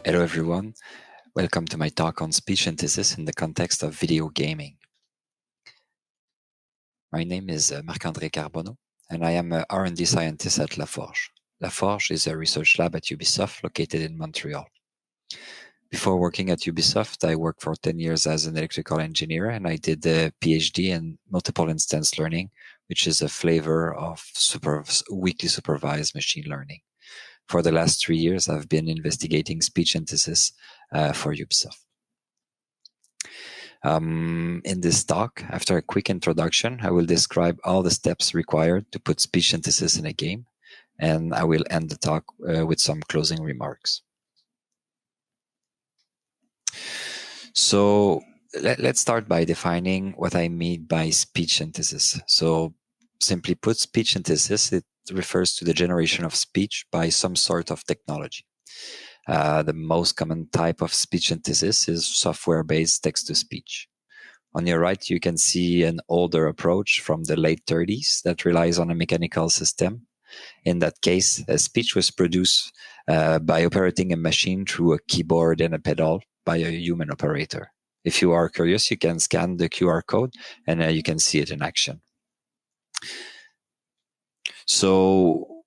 Hello everyone, welcome to my talk on speech synthesis in the context of video gaming. My name is Marc-André Carbonneau, and I am an R&D scientist at Laforge. Laforge is a research lab at Ubisoft located in Montreal. Before working at Ubisoft, I worked for 10 years as an electrical engineer, and I did a PhD in multiple instance learning, which is a flavor of weakly supervised machine learning. For the last 3 years, I've been investigating speech synthesis for Ubisoft. In this talk, after a quick introduction, I will describe all the steps required to put speech synthesis in a game, and I will end the talk with some closing remarks. So let's start by defining what I mean by speech synthesis. So simply put, speech synthesis, it refers to the generation of speech by some sort of technology. The most common type of speech synthesis is software-based text-to-speech. On your right, you can see an older approach from the late 30s that relies on a mechanical system. In that case, a speech was produced by operating a machine through a keyboard and a pedal by a human operator. If you are curious, you can scan the QR code and you can see it in action. So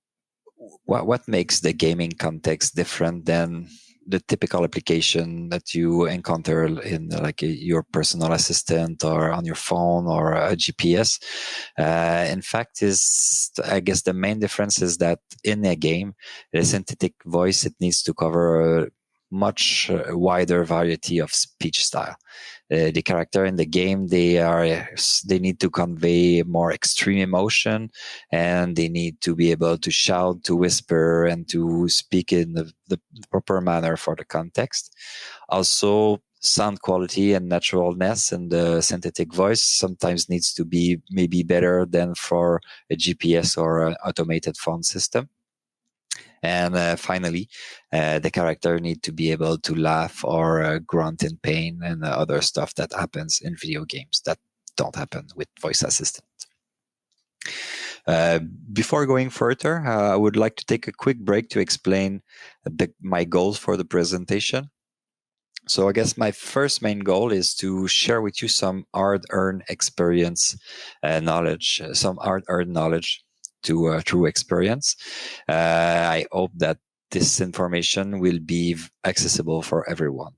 what makes the gaming context different than the typical application that you encounter in like your personal assistant or on your phone or a GPS? In fact, I guess the main difference is that in a game, the synthetic voice, it needs to cover a much wider variety of speech style. The character in the game, they need to convey more extreme emotion, and they need to be able to shout, to whisper, and to speak in the proper manner for the context. Also, sound quality and naturalness in the synthetic voice sometimes needs to be maybe better than for a GPS or an automated phone system. And finally, the character need to be able to laugh or grunt in pain and other stuff that happens in video games that don't happen with voice assistant. Before going further, I would like to take a quick break to explain my goals for the presentation. So I guess my first main goal is to share with you some hard-earned experience knowledge, some hard-earned knowledge through experience. I hope that this information will be accessible for everyone.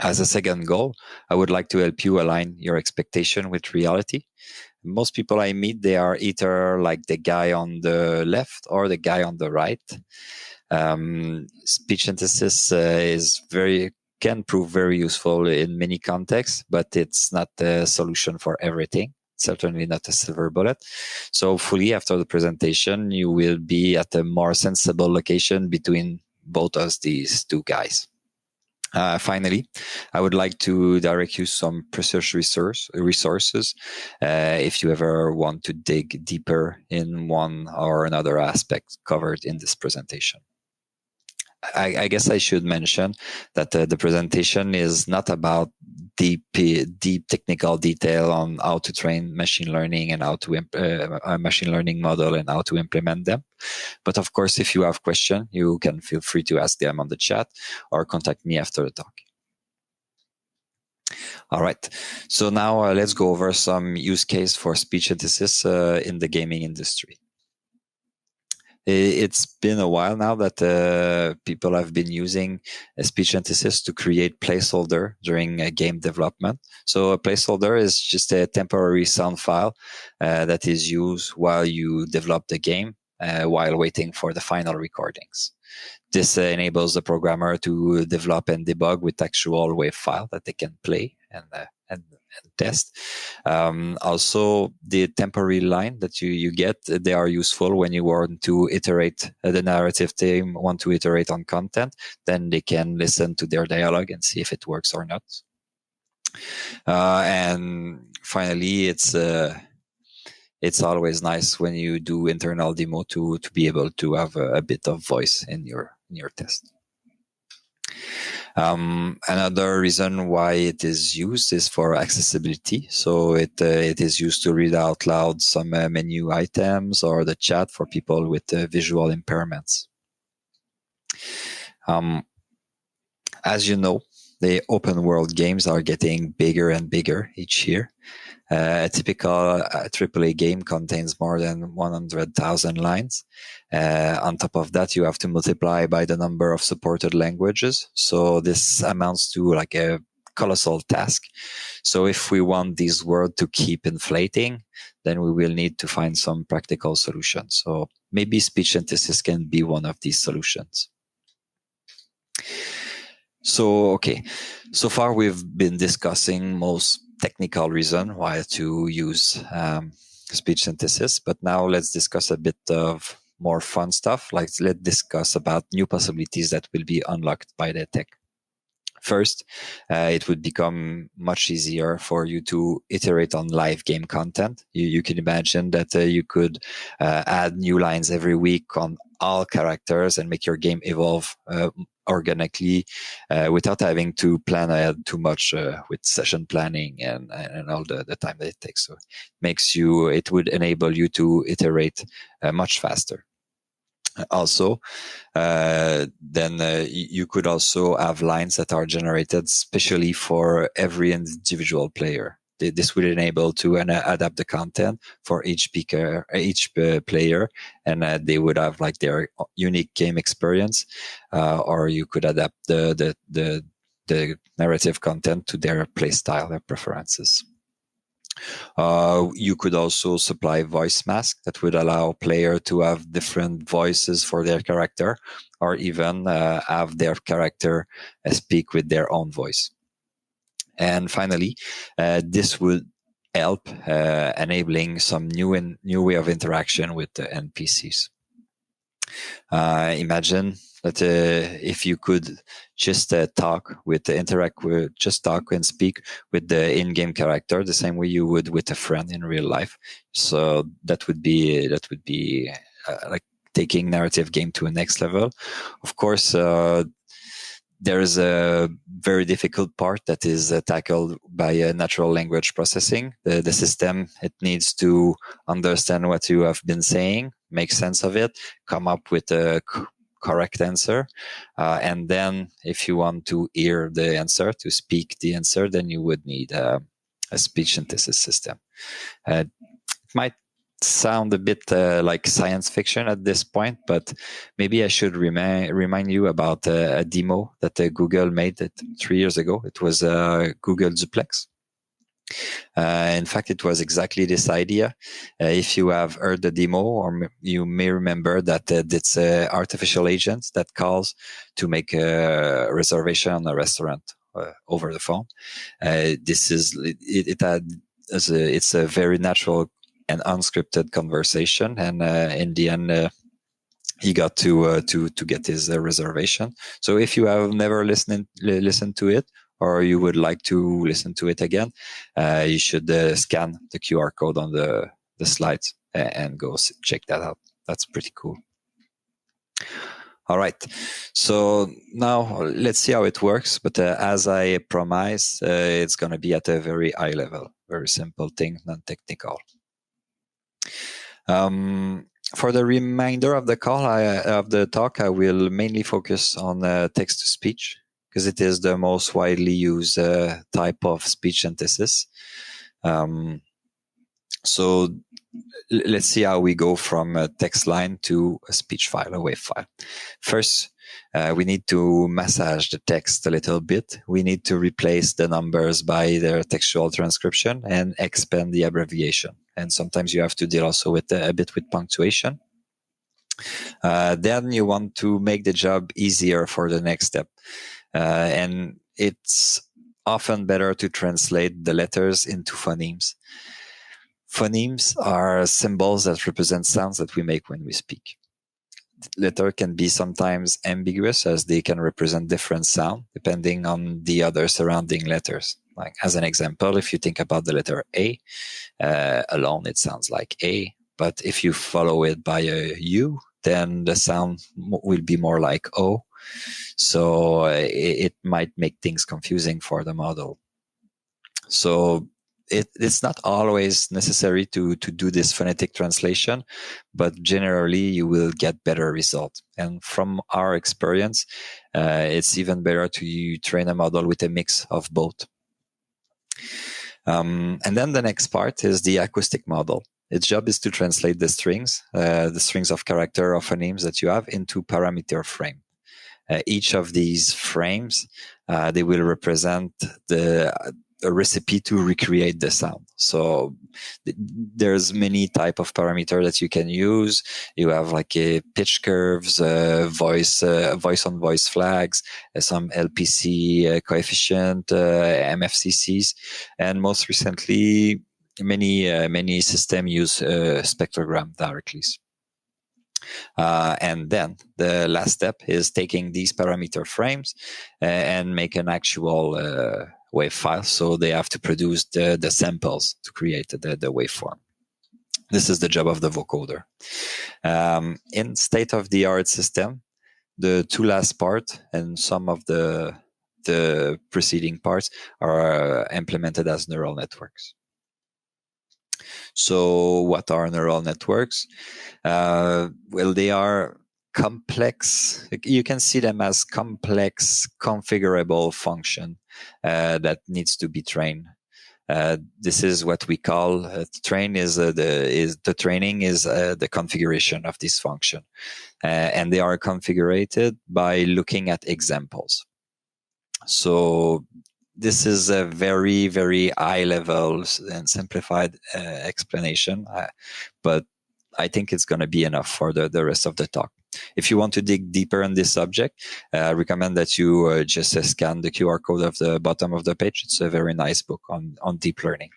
As a second goal, I would like to help you align your expectation with reality. Most people I meet, they are either like the guy on the left or the guy on the right. Speech synthesis can prove very useful in many contexts, but it's not the solution for everything. Certainly not a silver bullet. So hopefully after the presentation, you will be at a more sensible location between both of these two guys. Finally, I would like to direct you some precious resources if you ever want to dig deeper in one or another aspect covered in this presentation. I guess I should mention that the presentation is not about deep technical detail on how to train machine learning and how to a machine learning model and how to implement them. But of course, if you have questions, you can feel free to ask them on the chat or contact me after the talk. All right. So now let's go over some use case for speech synthesis in the gaming industry. It's been a while now that people have been using speech synthesis to create placeholder during game development. So a placeholder is just a temporary sound file that is used while you develop the game while waiting for the final recordings. This enables the programmer to develop and debug with actual WAV file that they can play and test. Also, the temporary line that you get, they are useful when you want to iterate, the narrative team want to iterate on content, then they can listen to their dialogue and see if it works or not. And finally, it's always nice when you do internal demo to be able to have a bit of voice in your test. Another reason why it is used is for accessibility. So it is used to read out loud some menu items or the chat for people with visual impairments. As you know, the open world games are getting bigger and bigger each year. A typical AAA game contains more than 100,000 lines. On top of that, you have to multiply by the number of supported languages. So this amounts to like a colossal task. So if we want this world to keep inflating, then we will need to find some practical solutions. So maybe speech synthesis can be one of these solutions. So, okay. So far, we've been discussing most technical reason why to use speech synthesis, but now let's discuss a bit of more fun stuff. Like, let's discuss about new possibilities that will be unlocked by the tech. First, it would become much easier for you to iterate on live game content. You can imagine that you could add new lines every week on all characters and make your game evolve organically without having to plan ahead too much with session planning and all the time that it takes. So it would enable you to iterate much faster. Also, then you could also have lines that are generated specially for every individual player. This will enable to adapt the content for each player, and they would have like their unique game experience, or you could adapt the narrative content to their play style, their preferences. You could also supply voice mask that would allow player to have different voices for their character, or even have their character speak with their own voice. And finally, this would help enabling some new way of interaction with the NPCs. Imagine that if you could just talk and speak with the in-game character the same way you would with a friend in real life. So that would be like taking narrative game to a next level. Of course, there is a very difficult part that is tackled by natural language processing. The system, it needs to understand what you have been saying, make sense of it, come up with a correct answer. And then if you want to hear the answer, to speak the answer, then you would need a speech synthesis system. It might sound a bit like science fiction at this point, but maybe I should remind you about a demo that Google made 3 years ago. It was Google Duplex. In fact, it was exactly this idea. If you have heard the demo, or you may remember that it's an artificial agent that calls to make a reservation on a restaurant over the phone. It's a very natural and unscripted conversation, and in the end, he got to get his reservation. So if you have never listened to it, or you would like to listen to it again, you should scan the QR code on the slides and go check that out. That's pretty cool. All right, so now let's see how it works. But as I promised, it's going to be at a very high level, very simple thing, non-technical. For the remainder of the talk, I will mainly focus on text-to-speech, because it is the most widely used type of speech synthesis. So let's see how we go from a text line to a speech file, a WAV file. First, we need to massage the text a little bit. We need to replace the numbers by their textual transcription and expand the abbreviation. And sometimes you have to deal also with a bit with punctuation. Then you want to make the job easier for the next step. And it's often better to translate the letters into phonemes. Phonemes are symbols that represent sounds that we make when we speak. Letter can be sometimes ambiguous, as they can represent different sound depending on the other surrounding letters. Like, as an example, if you think about the letter A, alone it sounds like A, but if you follow it by a U, then the sound will be more like O. So it might make things confusing for the model. So it's not always necessary to do this phonetic translation, but generally you will get better results. And from our experience, it's even better to train a model with a mix of both. And then the next part is the acoustic model. Its job is to translate the strings of character or phonemes that you have into parameter frame. Each of these frames, they will represent a recipe to recreate the sound. So there's many type of parameter that you can use. You have like a pitch curves, voice on voice flags, some LPC coefficient, MFCCs, and most recently, many system use spectrogram directly. And then the last step is taking these parameter frames and make an actual wave file. So they have to produce the samples to create the waveform. This is the job of the vocoder. In state-of-the-art system, the two last part and some of the preceding parts are implemented as neural networks. So what are neural networks? Well, they are complex. You can see them as complex, configurable function that needs to be trained. This is what we call the training is the configuration of this function, and they are configured by looking at examples. So this is a very, very high level and simplified explanation, but I think it's going to be enough for the rest of the talk. If you want to dig deeper on this subject, I recommend that you just scan the QR code of the bottom of the page. It's a very nice book on deep learning.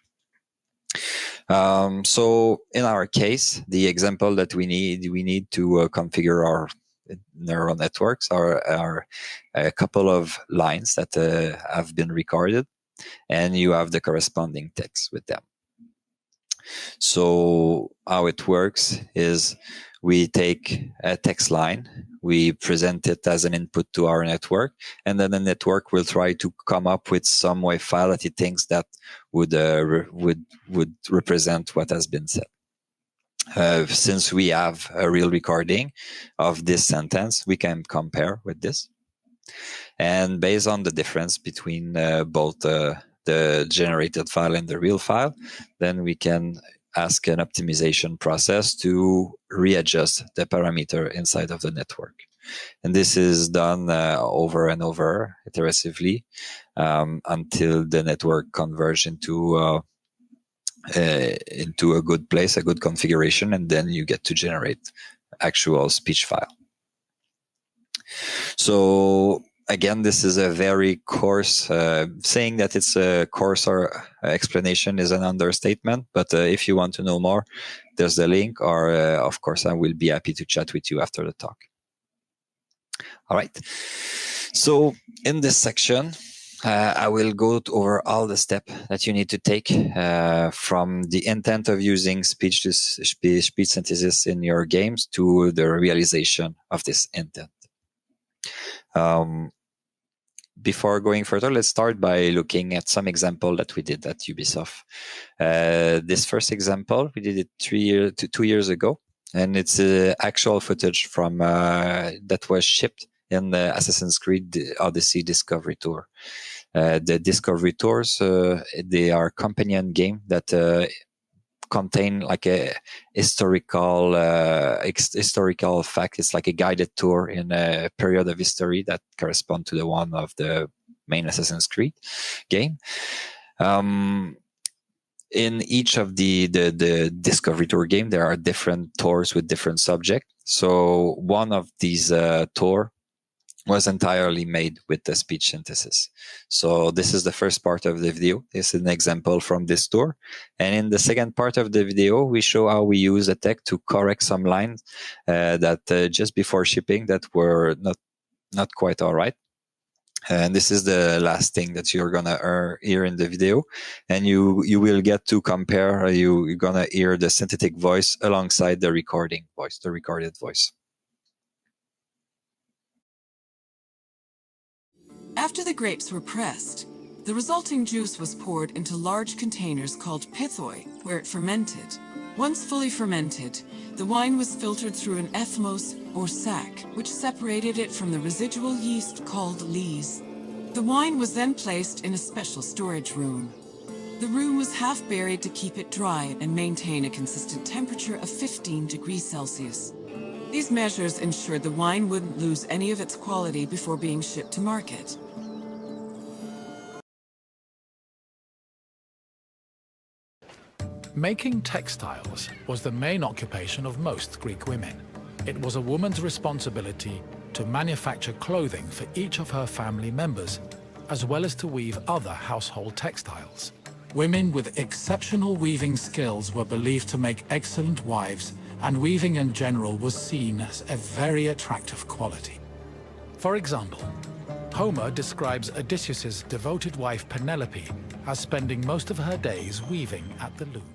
So in our case, the example that we need to configure our neural networks are a couple of lines that have been recorded, and you have the corresponding text with them. So how it works is we take a text line, we present it as an input to our network, and then the network will try to come up with some wave file that it thinks that would represent what has been said. Since we have a real recording of this sentence, we can compare with this. And based on the difference between both the generated file and the real file, then we can ask an optimization process to readjust the parameter inside of the network. And this is done over and over iteratively until the network converges into a good place, a good configuration, and then you get to generate actual speech file. So again, this is a very coarse, saying that it's a coarse or explanation is an understatement, but if you want to know more, there's the link, or of course, I will be happy to chat with you after the talk. All right. So in this section, I will go over all the steps that you need to take from the intent of using speech to speech synthesis in your games to the realization of this intent. Before going further, let's start by looking at some example that we did at Ubisoft. This first example, we did it 2 years ago, and it's actual footage from that was shipped in the Assassin's Creed Odyssey Discovery Tour. The Discovery Tours, they are companion game that contain like a historical fact. It's like a guided tour in a period of history that correspond to the one of the main Assassin's Creed game. In each of the Discovery Tour game, there are different tours with different subject. So one of these tour was entirely made with the speech synthesis. So this is the first part of the video. This is an example from this tour. And in the second part of the video, we show how we use a tech to correct some lines that just before shipping that were not quite all right. And this is the last thing that you're gonna hear in the video, and you will get to compare. You're gonna hear the synthetic voice alongside the recorded voice. After the grapes were pressed, The resulting juice was poured into large containers called pithoi, where it fermented. Once fully fermented, the wine was filtered through an ethmos or sac, which separated it from the residual yeast called lees. The wine was then placed in a special storage room. The room was half buried to keep it dry and maintain a consistent temperature of 15 degrees Celsius. These measures ensured the wine wouldn't lose any of its quality before being shipped to market. Making textiles was the main occupation of most Greek women. It was a woman's responsibility to manufacture clothing for each of her family members, as well as to weave other household textiles. Women with exceptional weaving skills were believed to make excellent wives, and weaving in general was seen as a very attractive quality. For example, Homer describes Odysseus's devoted wife Penelope as spending most of her days weaving at the loom.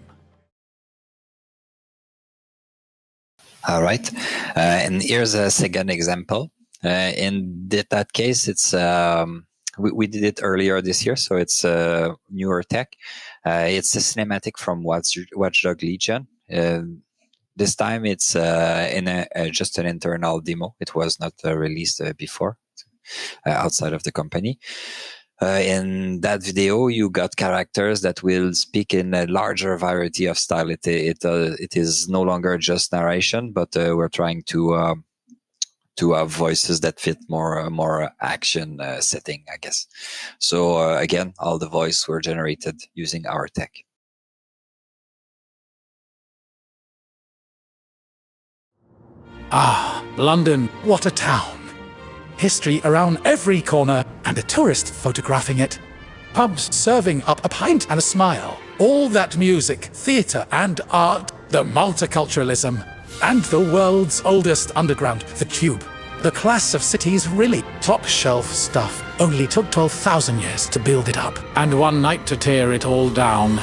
All right, and here's a second example. In that case, it's we did it earlier this year, so it's newer tech. It's a cinematic from Watch Dogs Legion. This time it's in just an internal demo. It was not released before outside of the company. In that video, you got characters that will speak in a larger variety of style. It is no longer just narration, but we're trying to have voices that fit more action setting, I guess. So again, all the voice were generated using our tech. Ah, London, what a town! History around every corner, and a tourist photographing it. Pubs serving up a pint and a smile. All that music, theatre and art, the multiculturalism, and the world's oldest underground, the Tube. The class of cities, really top-shelf stuff. Only took 12,000 years to build it up, and one night to tear it all down.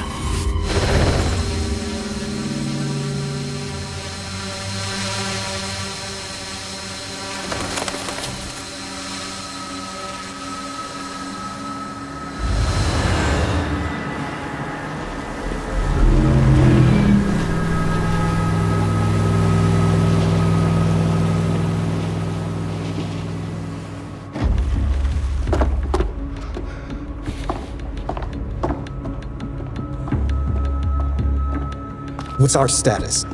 What's our status?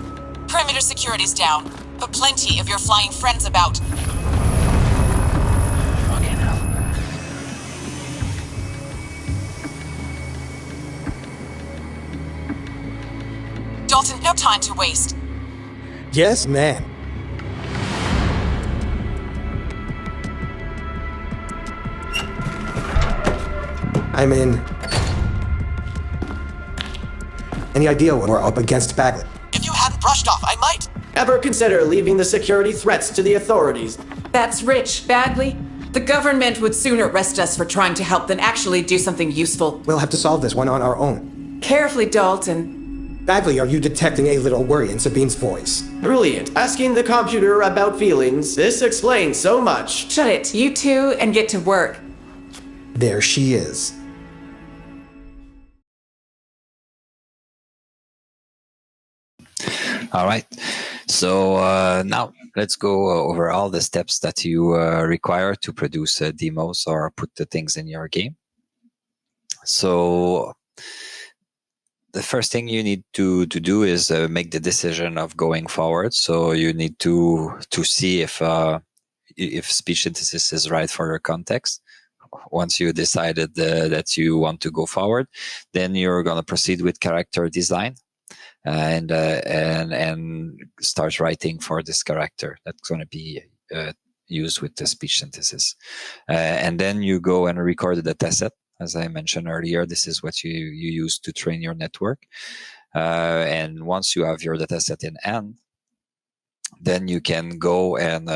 Perimeter security's down, but plenty of your flying friends about. Fucking hell. Dalton, no time to waste. Yes, ma'am. I'm in. Any idea when we're up against Bagley? If you hadn't brushed off, I might. Ever consider leaving the security threats to the authorities? That's Rich, Bagley. The government would sooner arrest us for trying to help than actually do something useful. We'll have to solve this one on our own. Carefully, Dalton. Bagley, are you detecting a little worry in Sabine's voice? Brilliant. Asking the computer about feelings. This explains so much. Shut it, you two, and get to work. There she is. All right. So now let's go over all the steps that you require to produce demos or put the things in your game. So the first thing you need to do is make the decision of going forward. So you need to see if speech synthesis is right for your context. Once you decided that you want to go forward, then you're going to proceed with character design. And start writing for this character that's going to be used with the speech synthesis. And then you go and record the dataset. As I mentioned earlier, this is what you use to train your network. And once you have your dataset in hand, then you can go and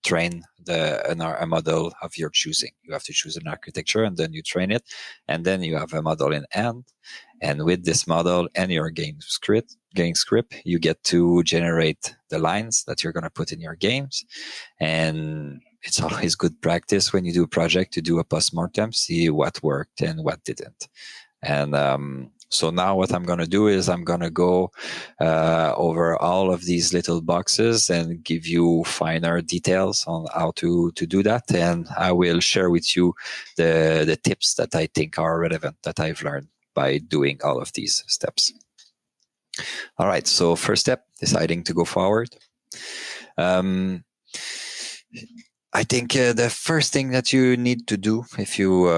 train a model of your choosing. You have to choose an architecture and then you train it. And then you have a model in hand. And with this model and your game script, you get to generate the lines that you're going to put in your games. And it's always good practice when you do a project to do a postmortem, see what worked and what didn't. And so now what I'm going to do is I'm going to go over all of these little boxes and give you finer details on how to do that. And I will share with you the tips that I think are relevant that I've learned by doing all of these steps. All right. So first step, deciding to go forward. I think the first thing that you need to do if you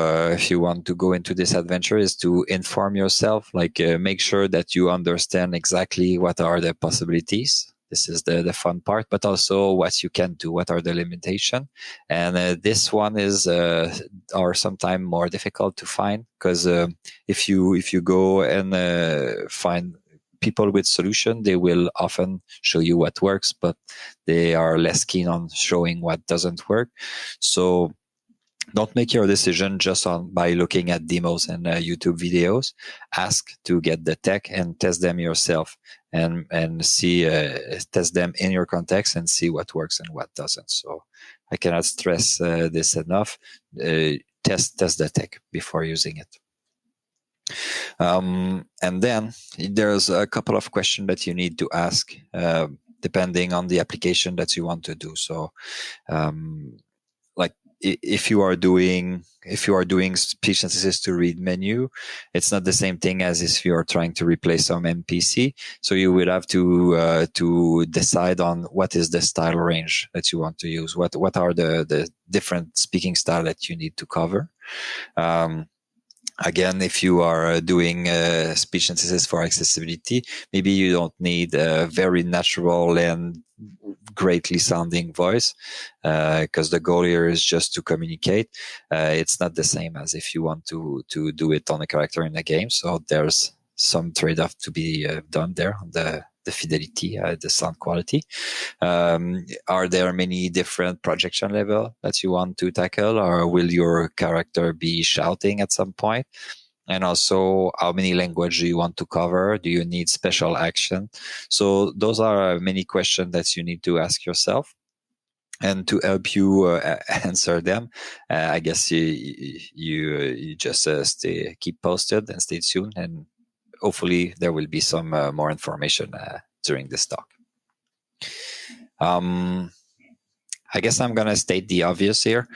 want to go into this adventure is to inform yourself, make sure that you understand exactly what are the possibilities. This is the fun part, but also what you can do, what are the limitations. And this one is are sometimes more difficult to find, because if you go and find people with solution, they will often show you what works, but they are less keen on showing what doesn't work. So don't make your decision just by looking at demos and YouTube videos. Ask to get the tech and test them yourself, and see test them in your context and see what works and what doesn't. So I cannot stress this enough. Test the tech before using it. And then there's a couple of questions that you need to ask depending on the application that you want to do. So if you are doing speech synthesis to read menu, it's not the same thing as if you are trying to replace some MPC. So you will have to decide on what is the style range that you want to use. What are the different speaking style that you need to cover. Again, if you are doing speech synthesis for accessibility, maybe you don't need a very natural and greatly sounding voice, because the goal here is just to communicate. It's not the same as if you want to do it on a character in a game. So there's some trade-off to be done there on the fidelity, the sound quality. Are there many different projection level that you want to tackle, or will your character be shouting at some point? And also, how many language do you want to cover? Do you need special action? So those are many questions that you need to ask yourself. And to help you answer them, I guess you just keep posted and stay tuned, and hopefully there will be some more information during this talk. I guess I'm going to state the obvious here.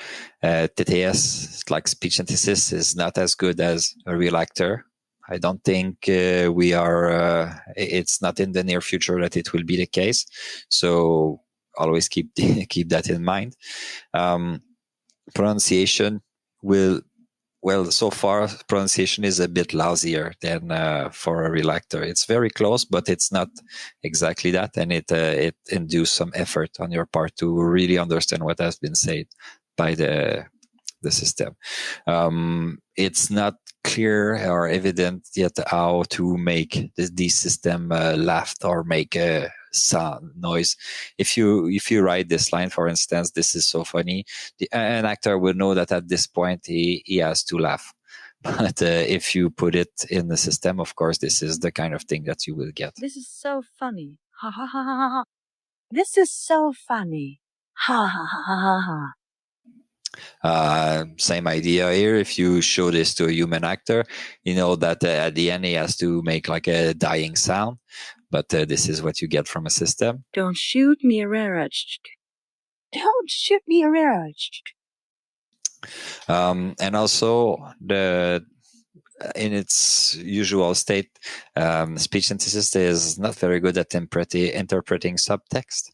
TTS, like speech synthesis, is not as good as a real actor. I don't think we are, it's not in the near future that it will be the case. So always keep that in mind. Pronunciation so far pronunciation is a bit lousier than for a real actor. It's very close, but it's not exactly that, and it induces some effort on your part to really understand what has been said by the system. It's not clear or evident yet how to make the system laugh or make a sound noise. If you write this line, for instance, "This is so funny," an actor will know that at this point he has to laugh. But if you put it in the system, of course, this is the kind of thing that you will get. This is so funny. Ha ha ha ha ha. This is so funny. Ha ha ha ha ha. Same idea here. If you show this to a human actor, you know that at the end he has to make like a dying sound, but this is what you get from a system. Don't shoot me, Ararach. Don't shoot me, Ararach. And also in its usual state, speech synthesis is not very good at interpreting subtext.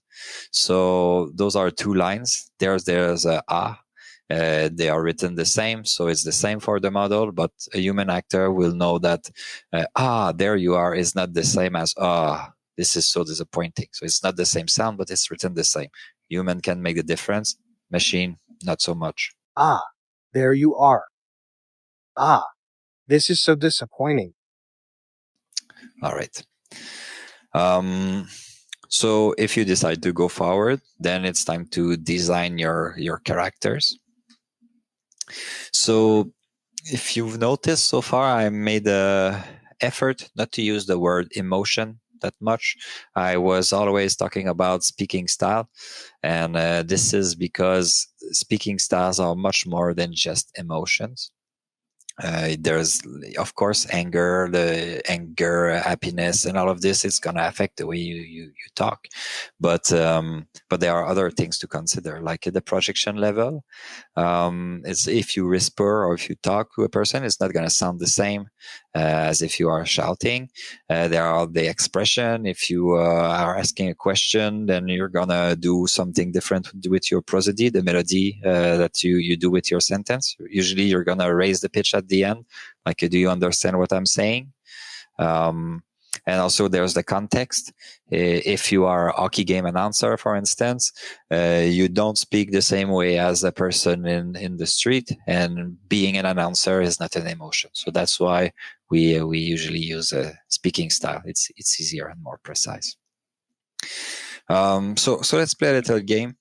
So those are two lines. There's a ah. They are written the same, so it's the same for the model, but a human actor will know that there you are is not the same as this is so disappointing. So it's not the same sound, but it's written the same. Human can make the difference, machine not so much. There you are. This is so disappointing. All right. So if you decide to go forward, then it's time to design your characters. So if you've noticed so far, I made an effort not to use the word emotion that much. I was always talking about speaking style. And this is because speaking styles are much more than just emotions. There's, of course, anger, happiness, and all of this is going to affect the way you talk. But there are other things to consider, like at the projection level. It's if you whisper or if you talk to a person, it's not going to sound the same as if you are shouting. There are the expression. If you are asking a question, then you're going to do something different with your prosody, the melody that you do with your sentence. Usually you're going to raise the pitch at the end, like, do you understand what I'm saying? And also there's the context. If you are a hockey game announcer, for instance, you don't speak the same way as a person in the street, and being an announcer is not an emotion. So that's why we usually use a speaking style. It's easier and more precise. So let's play a little game.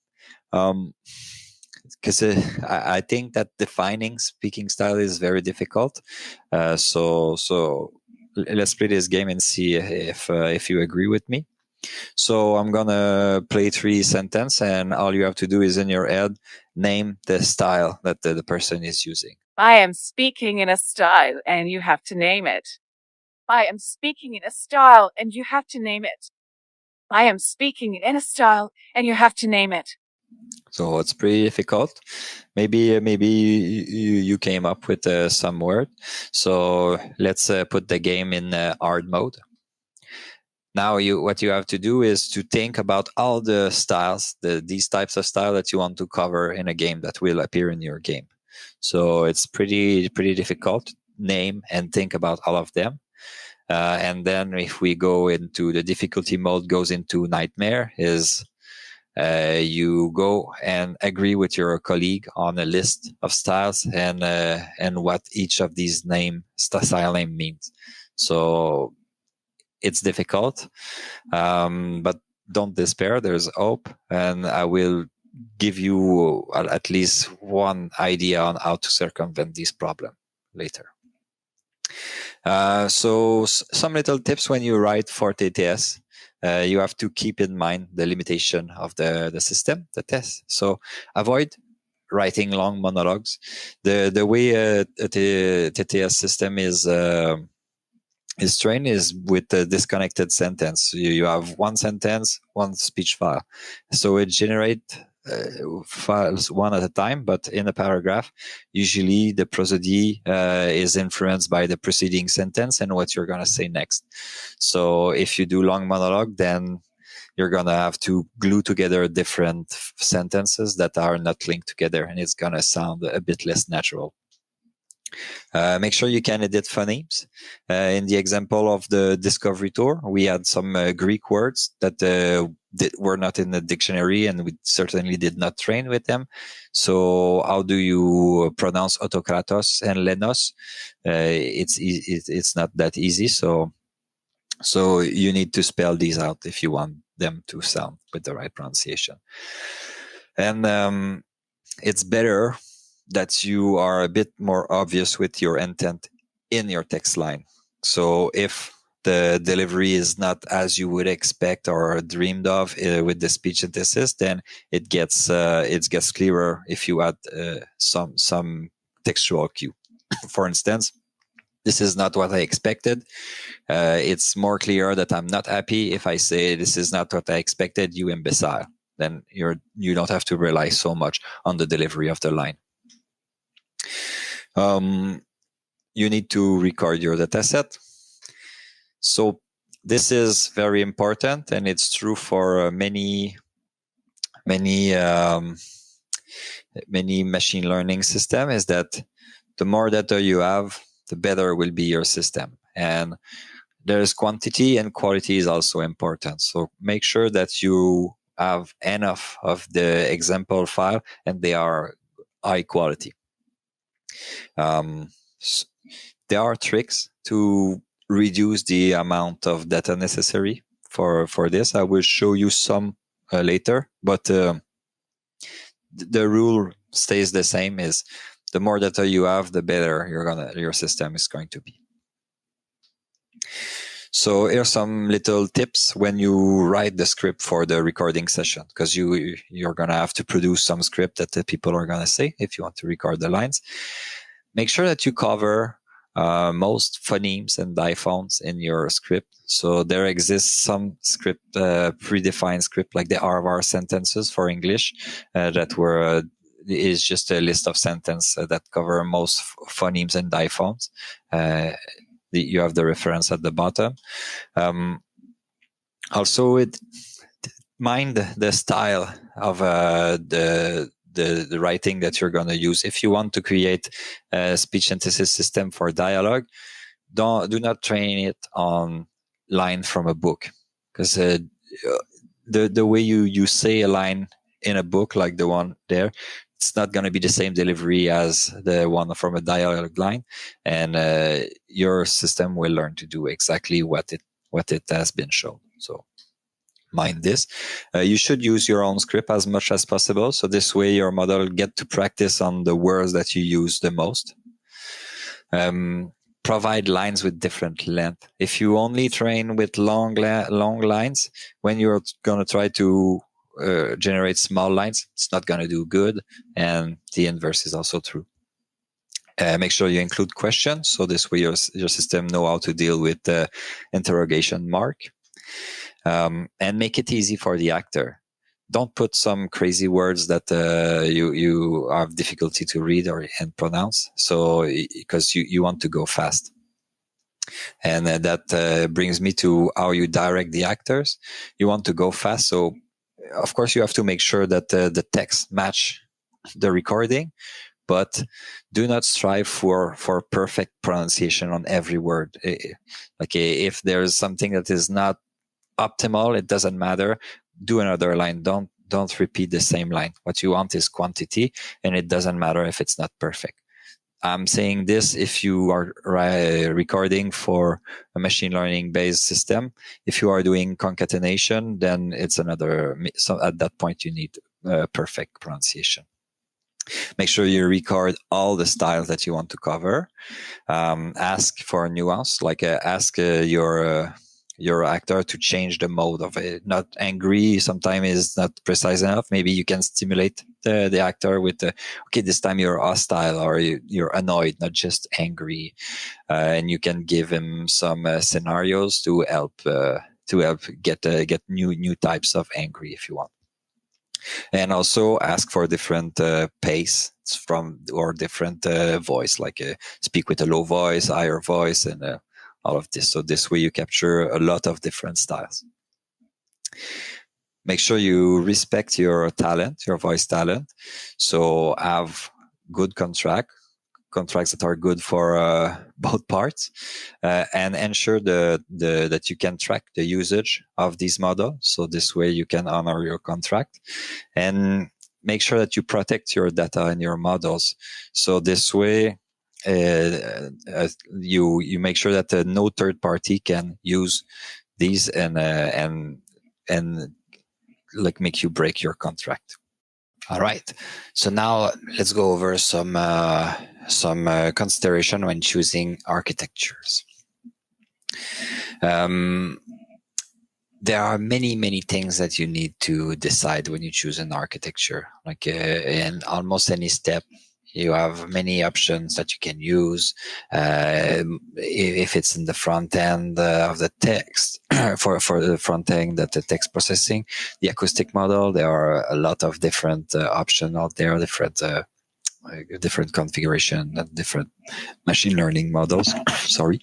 Because I think that defining speaking style is very difficult. So let's play this game and see if you agree with me. So I'm gonna play 3 sentences, and all you have to do is in your head name the style that the person is using. I am speaking in a style, and you have to name it. I am speaking in a style, and you have to name it. I am speaking in a style, and you have to name it. So it's pretty difficult. Maybe you came up with some word. So let's put the game in hard mode. Now what you have to do is to think about all the styles, these types of style that you want to cover in a game that will appear in your game. So it's pretty difficult. Name and think about all of them. And then if we go into the difficulty mode, goes into nightmare, is you go and agree with your colleague on a list of styles and what each of these style name means. So it's difficult, but don't despair. There's hope, and I will give you at least one idea on how to circumvent this problem later. So some little tips when you write for TTS. You have to keep in mind the limitation of the system, the test. So avoid writing long monologues. The way the TTS system is trained is with a disconnected sentence. You have one sentence, one speech file. So it generates files one at a time, but in a paragraph, usually the prosody is influenced by the preceding sentence and what you're going to say next. So if you do long monologue, then you're going to have to glue together different sentences that are not linked together, and it's going to sound a bit less natural. Make sure you can edit phonemes. In the example of the Discovery Tour, we had some Greek words that were not in the dictionary, and we certainly did not train with them. So how do you pronounce autokratos and lenos? It's not that easy. So you need to spell these out if you want them to sound with the right pronunciation. And it's better that you are a bit more obvious with your intent in your text line. So if the delivery is not as you would expect or dreamed of with the speech synthesis, then it gets clearer if you add some textual cue. For instance, this is not what I expected. It's more clear that I'm not happy if I say this is not what I expected, you imbecile. Then you don't have to rely so much on the delivery of the line. You need to record your dataset. So this is very important, and it's true for many machine learning systems, is that the more data you have, the better will be your system. And there's quantity, and quality is also important. So make sure that you have enough of the example file and they are high quality. There are tricks to reduce the amount of data necessary for this. I will show you some later, but the rule stays the same: is the more data you have, the better your system is going to be. So here's some little tips when you write the script for the recording session, because you're going to have to produce some script that the people are going to say if you want to record the lines. Make sure that you cover most phonemes and diphthongs in your script. So there exists some script, predefined script, like the RVAR sentences for English, that were is just a list of sentences that cover most phonemes and diphthongs. You have the reference at the bottom. Also, mind the style of the writing that you're going to use. If you want to create a speech synthesis system for dialogue, do not train it on line from a book, because the way you say a line in a book, like the one there, it's not going to be the same delivery as the one from a dialogue line, and your system will learn to do exactly what it has been shown. So mind this. You should use your own script as much as possible, so this way your model get to practice on the words that you use the most. Provide lines with different length. If you only train with long lines, when you're going to try to generate small lines, it's not going to do good, and the inverse is also true. Make sure you include questions, so this way your system know how to deal with the interrogation mark. And make it easy for the actor. Don't put some crazy words that you have difficulty to read and pronounce. So because you want to go fast, and that brings me to how you direct the actors. You want to go fast, so of course you have to make sure that the text match the recording, but do not strive for perfect pronunciation on every word. Like if there's something that is not optimal, it doesn't matter. Do another line. Don't repeat the same line. What you want is quantity, and it doesn't matter if it's not perfect. I'm saying this if you are recording for a machine learning based system. If you are doing concatenation, then it's another. So at that point, you need perfect pronunciation. Make sure you record all the styles that you want to cover. Ask for nuance, like ask your actor to change the mode of it. Not angry sometimes is not precise enough. Maybe you can stimulate the actor with okay, this time you're hostile or you're annoyed, not just angry, and you can give him some scenarios to help get new types of angry if you want. And also ask for different pace or different voice, like speak with a low voice, higher voice, and all of this. So this way you capture a lot of different styles. Make sure you respect your talent, your voice talent. So have good contracts that are good for both parts, and ensure that you can track the usage of this model. So this way you can honor your contract, and make sure that you protect your data and your models. So this way, you make sure that no third party can use these and like make you break your contract. All right. So now let's go over some consideration when choosing architectures. There are many things that you need to decide when you choose an architecture. Like in almost any step, you have many options that you can use. If it's in the front end of the text, for the front end that the text processing, the acoustic model, there are a lot of different options out there, different configuration and different machine learning models. Sorry.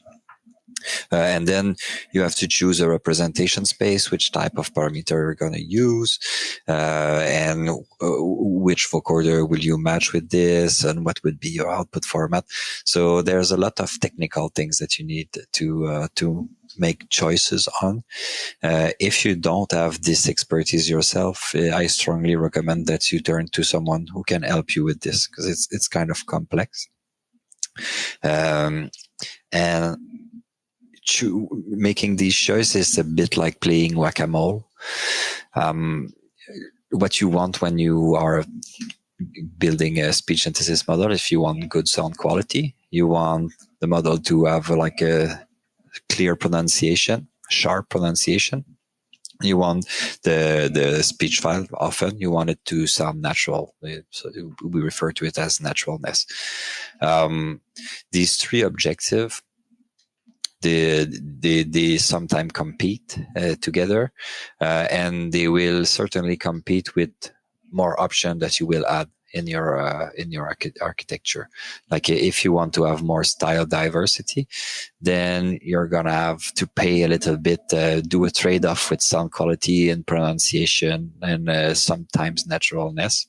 And then you have to choose a representation space, which type of parameter you're going to use, and which vocoder will you match with this, and what would be your output format. So there's a lot of technical things that you need to make choices on. If you don't have this expertise yourself, I strongly recommend that you turn to someone who can help you with this, because it's kind of complex. And making these choices is a bit like playing whack-a-mole. What you want when you are building a speech synthesis model, if you want good sound quality, you want the model to have like a clear pronunciation, sharp pronunciation. You want the speech file, often you want it to sound natural. So we refer to it as naturalness. These three objectives, they sometimes compete together, and they will certainly compete with more options that you will add in your architecture. Like if you want to have more style diversity, then you're gonna have to pay a little bit, do a trade-off with sound quality and pronunciation, and sometimes naturalness.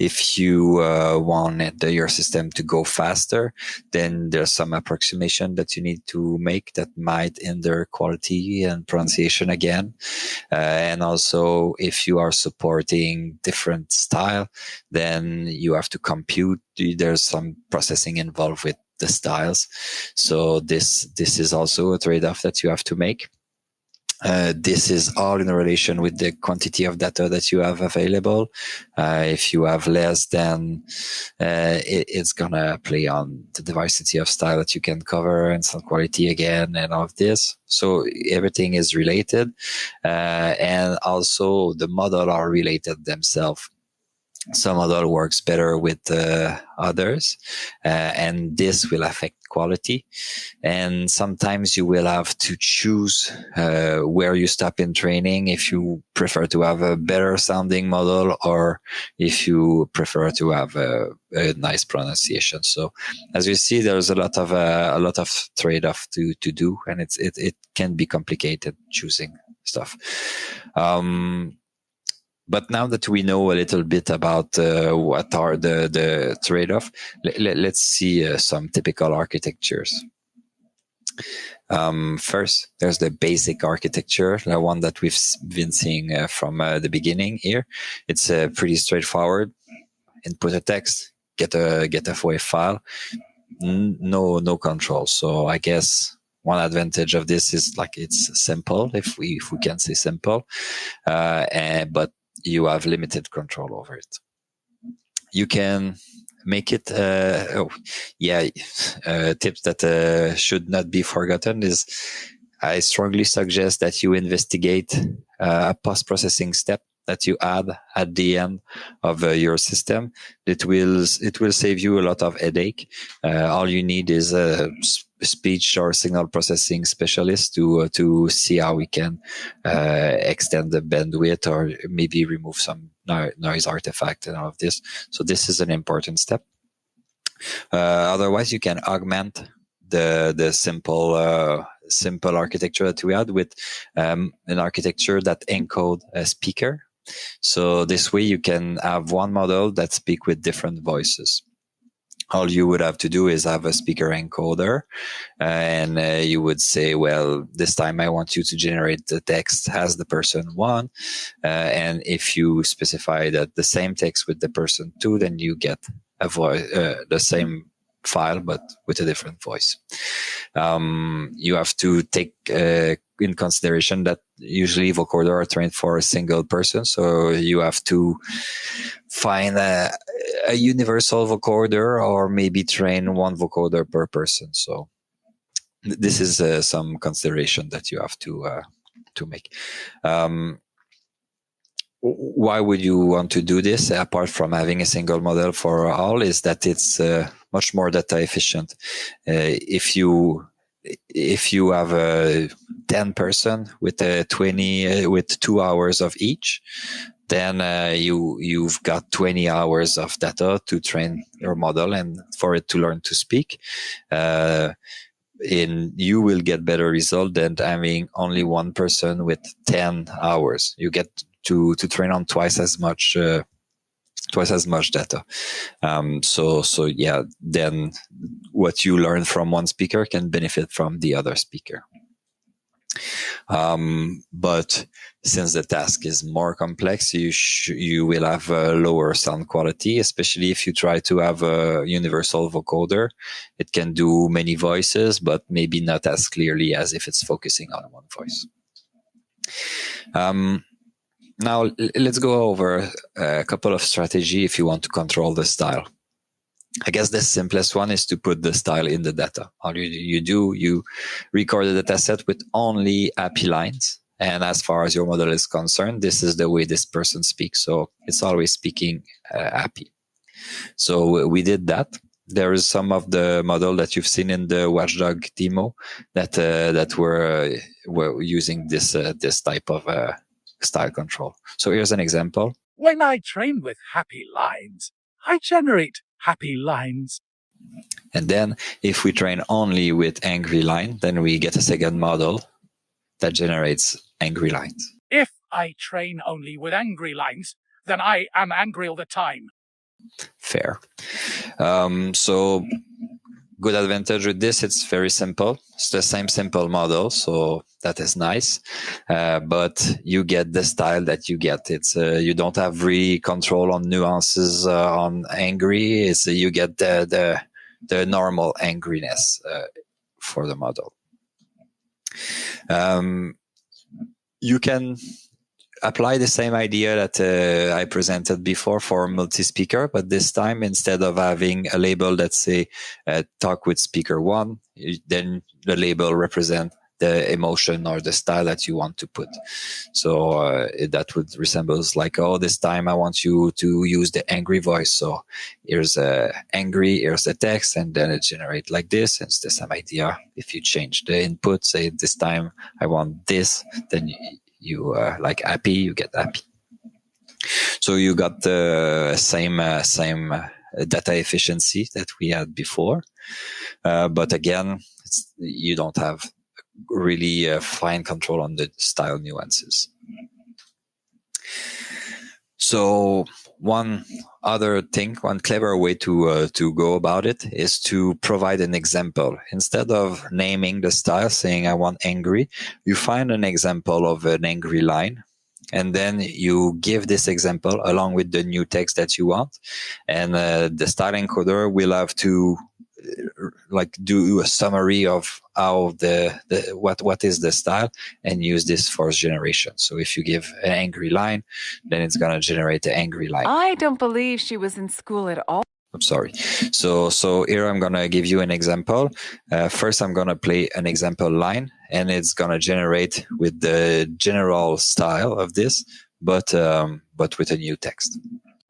If you want your system to go faster, then there's some approximation that you need to make that might hinder quality and pronunciation again. And also, if you are supporting different style, then you have to compute. There's some processing involved with the styles. So this is also a trade-off that you have to make. This is all in relation with the quantity of data that you have available. If you have less, then it's gonna play on the diversity of style that you can cover and sound quality again and all of this. So everything is related, and also the model are related themselves. Some model works better with others, and this will affect quality. And sometimes you will have to choose where you stop in training, if you prefer to have a better sounding model or if you prefer to have a nice pronunciation. So as you see, there's a lot of trade-off to do, and it can be complicated choosing stuff. But now that we know a little bit about what are the trade-off, let's see some typical architectures. First, there's the basic architecture, the one that we've been seeing from the beginning here. It's pretty straightforward. Input a text, get a WAV file, no control. So I guess one advantage of this is like it's simple, if we can say simple, but you have limited control over it. You can make it, tips that should not be forgotten is I strongly suggest that you investigate a post-processing step that you add at the end of your system. It will save you a lot of headache. All you need is a speech or signal processing specialist to see how we can extend the bandwidth or maybe remove some noise artifact and all of this. So this is an important step. Otherwise, you can augment the simple architecture that we had with an architecture that encode a speaker. So this way you can have one model that speak with different voices. All you would have to do is have a speaker encoder, and you would say, well, this time I want you to generate the text as the person 1. And if you specify that the same text with the person 2, then you get a voice, the same file, but with a different voice. You have to take in consideration that usually vocoder are trained for a single person. So you have to find a universal vocoder or maybe train one vocoder per person. So this is some consideration that you have to make. Why would you want to do this apart from having a single model for all is that it's much more data efficient. If you have a 10 person with 20 with 2 hours of each, then you've got 20 hours of data to train your model and for it to learn to speak. And you will get better result than having only one person with 10 hours. You get to train on twice as much data. So yeah, then what you learn from one speaker can benefit from the other speaker. But since the task is more complex, you will have a lower sound quality, especially if you try to have a universal vocoder. It can do many voices, but maybe not as clearly as if it's focusing on one voice. Now, let's go over a couple of strategies if you want to control the style. I guess the simplest one is to put the style in the data. All you do, you record the data set with only happy lines. And as far as your model is concerned, this is the way this person speaks. So it's always speaking happy. So we did that. There is some of the model that you've seen in the Watchdog demo that were using this type of style control. So here's an example. When I train with happy lines, I generate happy lines. And then if we train only with angry line, then we get a second model that generates angry lines. If I train only with angry lines, then I am angry all the time. Fair. So good advantage with this, it's very simple. It's the same simple model, so that is nice. But you get the style that you get. It's you don't have really control on nuances on angry. It's you get the normal angriness for the model. You can apply the same idea that I presented before for multi-speaker, but this time instead of having a label that say talk with speaker 1, then the label represent the emotion or the style that you want to put. So that would resembles like, oh, this time I want you to use the angry voice. So here's angry, here's the text, and then it generate like this. It's the same idea. If you change the input, say this time I want this, then you like happy, you get happy. So you got the same data efficiency that we had before, but again, you don't have really fine control on the style nuances. So one other thing, one clever way to go about it is to provide an example. Instead of naming the style, saying I want angry, you find an example of an angry line, and then you give this example along with the new text that you want, and the style encoder will have to like do a summary of how what is the style and use this for generation. So if you give an angry line, then it's going to generate an angry line. I don't believe she was in school at all. I'm sorry. So here I'm going to give you an example. First, I'm going to play an example line, and it's going to generate with the general style of this, but with a new text.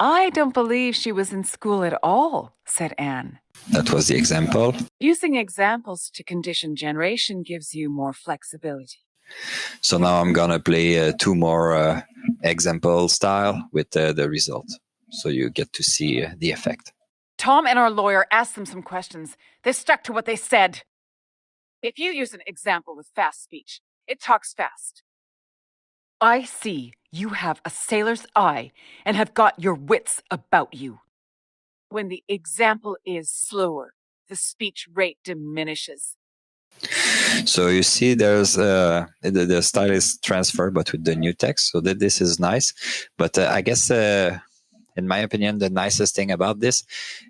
I don't believe she was in school at all, said Anne. That was the example. Using examples to condition generation gives you more flexibility. So now I'm going to play 2 more example style with the result. So you get to see the effect. Tom and our lawyer asked them some questions. They stuck to what they said. If you use an example with fast speech, it talks fast. I see you have a sailor's eye and have got your wits about you. When the example is slower, the speech rate diminishes. So you see there's the style is transferred, but with the new text. So that this is nice. But I guess in my opinion, the nicest thing about this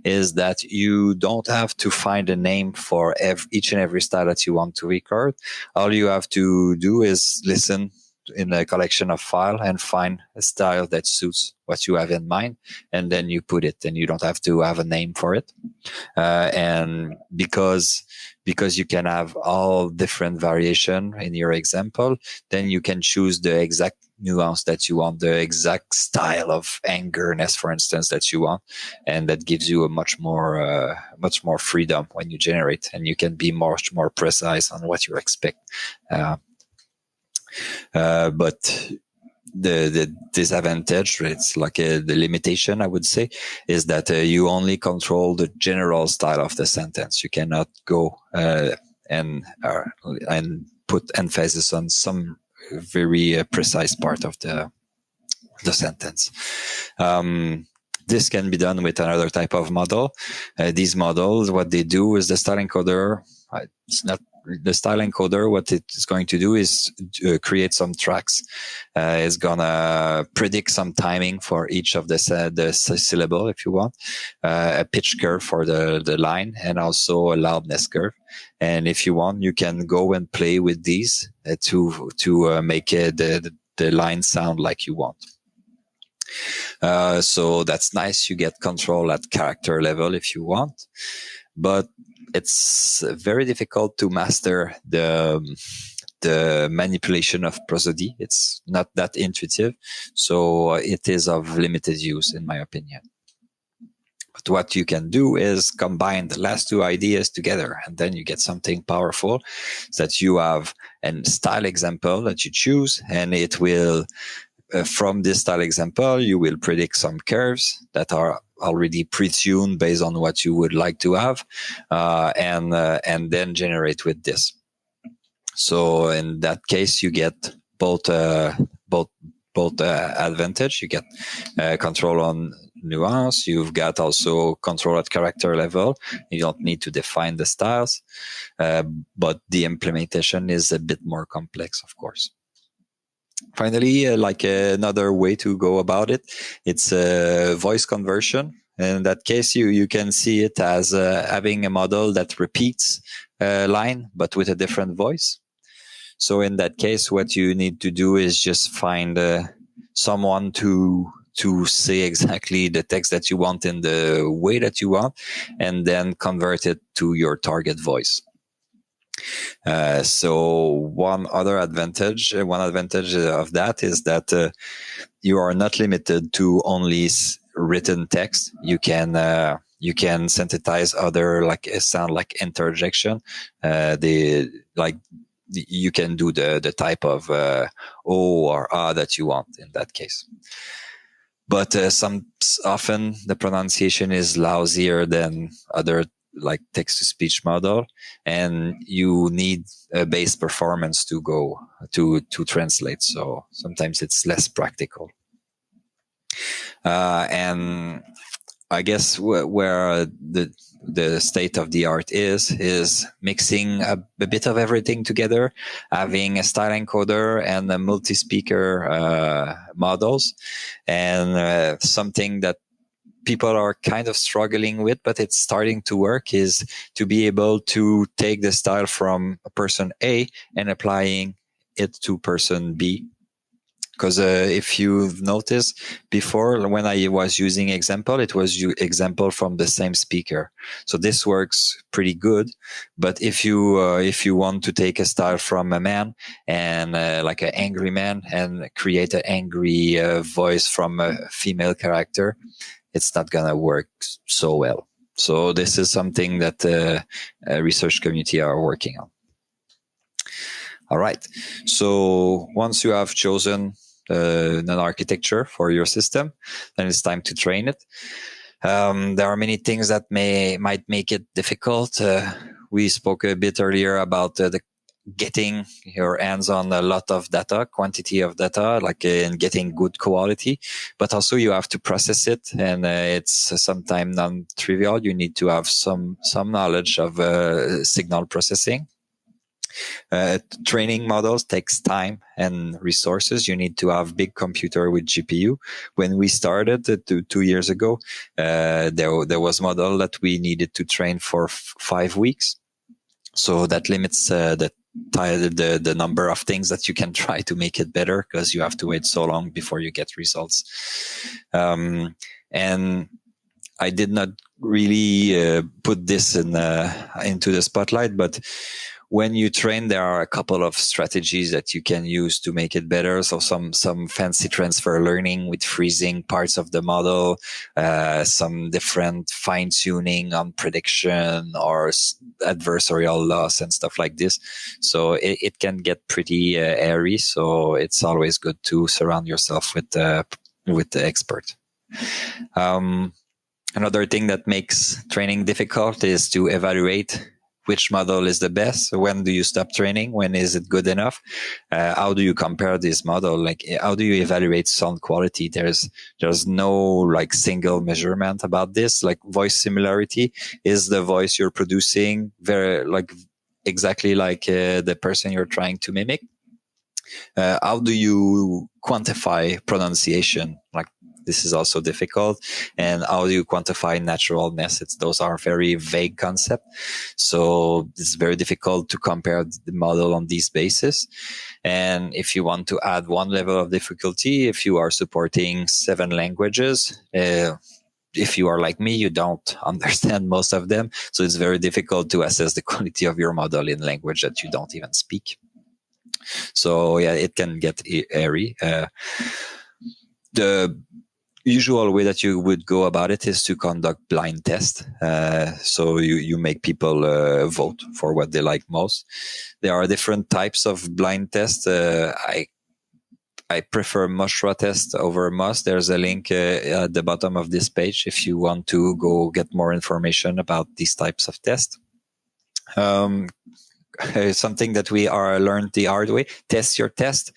is that you don't have to find a name for each and every style that you want to record. All you have to do is listen in a collection of file and find a style that suits what you have in mind, and then you put it, and you don't have to have a name for it. And because you can have all different variation in your example, then you can choose the exact nuance that you want, the exact style of angerness, for instance, that you want, and that gives you a much more freedom when you generate, and you can be much more precise on what you expect. But the disadvantage, it's like the limitation, I would say, is that you only control the general style of the sentence. You cannot go and put emphasis on some very precise part of the sentence. This can be done with another type of model. These models, what they do is the style encoder. It's not the style encoder. What it is going to do is create some tracks. It's gonna predict some timing for each of the syllable, if you want, a pitch curve for the line, and also a loudness curve. And if you want, you can go and play with these to make the line sound like you want. So that's nice. You get control at character level if you want, but it's very difficult to master the manipulation of prosody. It's not that intuitive, so it is of limited use in my opinion. But what you can do is combine the last two ideas together, and then you get something powerful that you have a style example that you choose, and it will, from this style example, you will predict some curves that are already pre-tuned based on what you would like to have, and then generate with this. So in that case, you get both advantage. You get control on nuance. You've got also control at character level. You don't need to define the styles, but the implementation is a bit more complex, of course. Finally, like another way to go about it, it's voice conversion. In that case, you can see it as having a model that repeats a line, but with a different voice. So in that case, what you need to do is just find someone to say exactly the text that you want in the way that you want, and then convert it to your target voice. So one advantage of that is that you are not limited to only written text. You can synthesize other sound like interjection. You can do the type of O or A that you want in that case. But often the pronunciation is lousier than other like text-to-speech model, and you need a base performance to go to translate. So sometimes it's less practical. And I guess where the state of the art is mixing a bit of everything together, having a style encoder and a multi-speaker models, and something that people are kind of struggling with, but it's starting to work, is to be able to take the style from a person A and applying it to person B. Because if you've noticed before, when I was using example, it was example from the same speaker. So this works pretty good. But if you want to take a style from a man and like an angry man and create an angry voice from a female character, it's not gonna work so well. So this is something that the research community are working on. All right. So once you have chosen an architecture for your system, then it's time to train it. There are many things that might make it difficult. We spoke a bit earlier about the getting your hands on a lot of data, quantity of data, like in getting good quality, but also you have to process it, and it's sometimes non-trivial. You need to have some knowledge of signal processing. Training models takes time and resources. You need to have big computer with GPU. When we started 2 years ago, there was model that we needed to train for 5 weeks. So that limits the number of things that you can try to make it better, because you have to wait so long before you get results. And I did not really put this into the spotlight, but when you train, there are a couple of strategies that you can use to make it better. So some fancy transfer learning with freezing parts of the model, some different fine tuning on prediction or adversarial loss and stuff like this. So it can get pretty airy. So it's always good to surround yourself with the expert. Another thing that makes training difficult is to evaluate which model is the best. When do you stop training? When is it good enough? How do you compare this model? Like, how do you evaluate sound quality? There's no like single measurement about this. Like voice similarity, is the voice you're producing very like exactly like the person you're trying to mimic? How do you quantify pronunciation? Like, This is also difficult. And how do you quantify naturalness? Those are very vague concepts. So it's very difficult to compare the model on these basis. And if you want to add one level of difficulty, if you are supporting 7 languages, if you are like me, you don't understand most of them. So it's very difficult to assess the quality of your model in language that you don't even speak. So yeah, it can get airy. The usual way that you would go about it is to conduct blind tests. So you make people vote for what they like most. There are different types of blind tests. I prefer Mushra test over Moss. There's a link at the bottom of this page if you want to go get more information about these types of tests. Something that we are learned the hard way: test your test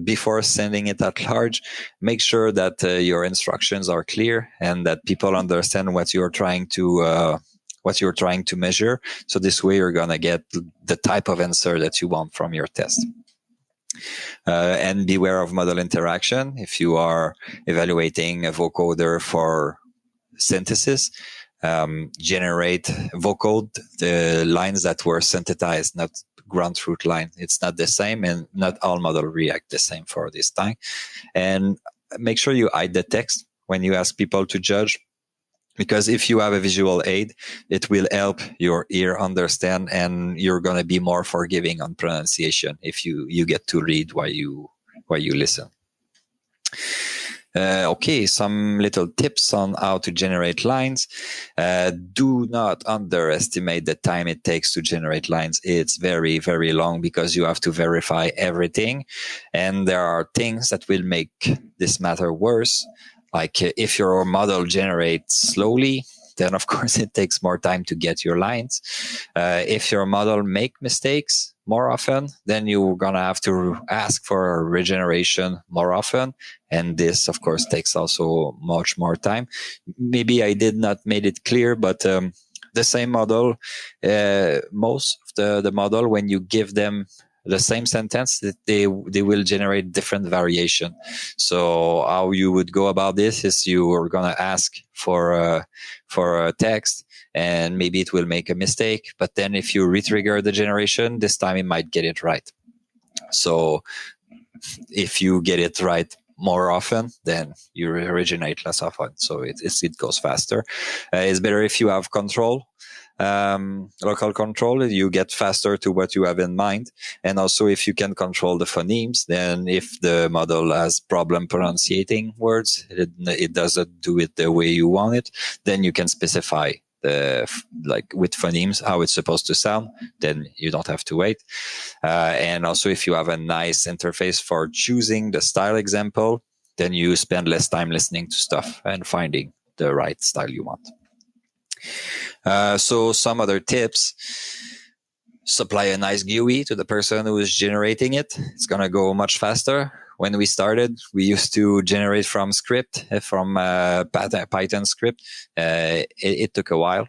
before sending it at large. Make sure that your instructions are clear and that people understand what you're trying to measure. So this way you're gonna get the type of answer that you want from your test. And beware of model interaction. If you are evaluating a vocoder for synthesis, generate vocode the lines that were synthesized, not ground truth line. It's not the same, and not all models react the same for this time. And make sure you hide the text when you ask people to judge, because if you have a visual aid, it will help your ear understand, and you're going to be more forgiving on pronunciation if you get to read while you listen. Okay, some little tips on how to generate lines. Do not underestimate the time it takes to generate lines. It's very, very long because you have to verify everything. And there are things that will make this matter worse. Like if your model generates slowly, then of course it takes more time to get your lines. If your model make mistakes more often, then you're going to have to ask for regeneration more often. And this, of course, takes also much more time. Maybe I did not make it clear, but the same model, most of the model, when you give them the same sentence, that they will generate different variation. So how you would go about this is you are going to ask for a text, and maybe it will make a mistake. But then if you retrigger the generation, this time it might get it right. So if you get it right more often, then you originate less often. So it goes faster. It's better if you have control. Local control, you get faster to what you have in mind. And also if you can control the phonemes, then if the model has problem pronunciating words, it doesn't do it the way you want it, then you can specify like with phonemes how it's supposed to sound. Then you don't have to wait. And also if you have a nice interface for choosing the style example, then you spend less time listening to stuff and finding the right style you want. So some other tips: supply a nice GUI to the person who is generating it. It's going to go much faster. When we started, we used to generate from Python script. It took a while.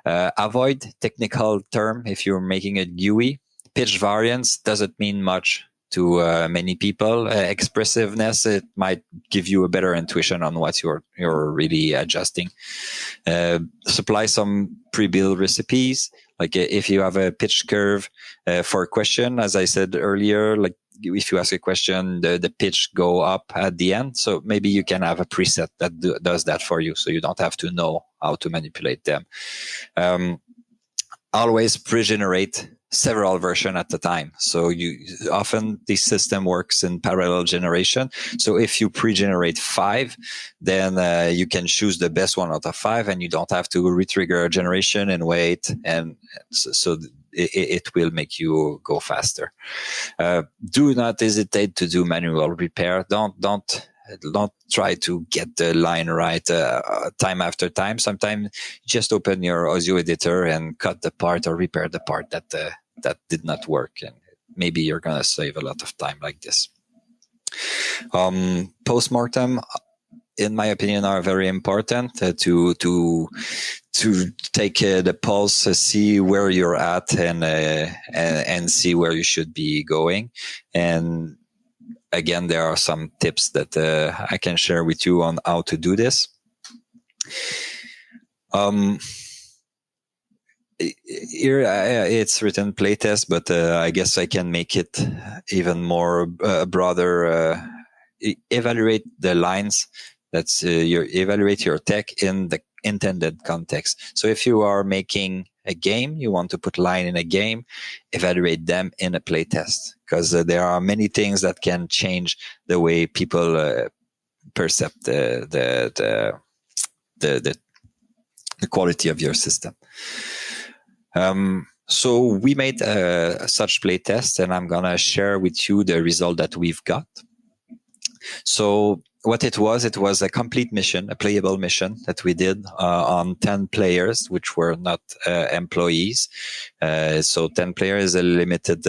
Avoid technical term if you're making a GUI. Pitch variance doesn't mean much to many people. Expressiveness, it might give you a better intuition on what you're really adjusting. Supply some pre-built recipes. Like if you have a pitch curve for a question, as I said earlier, like if you ask a question, the pitch go up at the end. So maybe you can have a preset that does that for you, so you don't have to know how to manipulate them. Always pre-generate several versions at a time. So often this system works in parallel generation. So if you pre-generate 5, then you can choose the best one out of 5, and you don't have to retrigger a generation and wait. And so it will make you go faster. Do not hesitate to do manual repair. Don't try to get the line right time after time. Sometimes just open your audio editor and cut the part or repair the part that did not work, and maybe you're gonna save a lot of time like this. Postmortem, in my opinion, are very important to take the pulse, see where you're at, and see where you should be going. And again, there are some tips that I can share with you on how to do this. Here it's written playtest, but I guess I can make it even more broader. Evaluate the lines. That's evaluate your tech in the intended context. So if you are making a game, you want to put line in a game, evaluate them in a playtest, because there are many things that can change the way people perceive the quality of your system. So we made such playtest, and I'm gonna share with you the result that we've got. So what it was a complete mission, a playable mission that we did on 10 players, which were not employees. So 10 players is a limited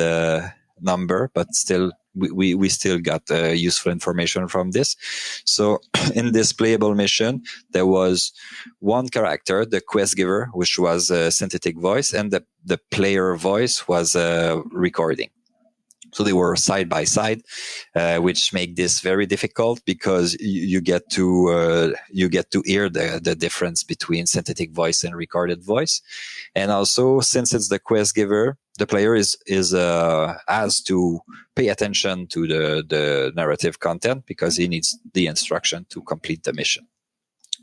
number, but still we still got useful information from this. So in this playable mission, there was one character, the quest giver, which was a synthetic voice, and the player voice was a recording. So they were side by side, which make this very difficult because you get to hear the difference between synthetic voice and recorded voice. And also, since it's the quest giver, the player has to pay attention to the narrative content because he needs the instruction to complete the mission.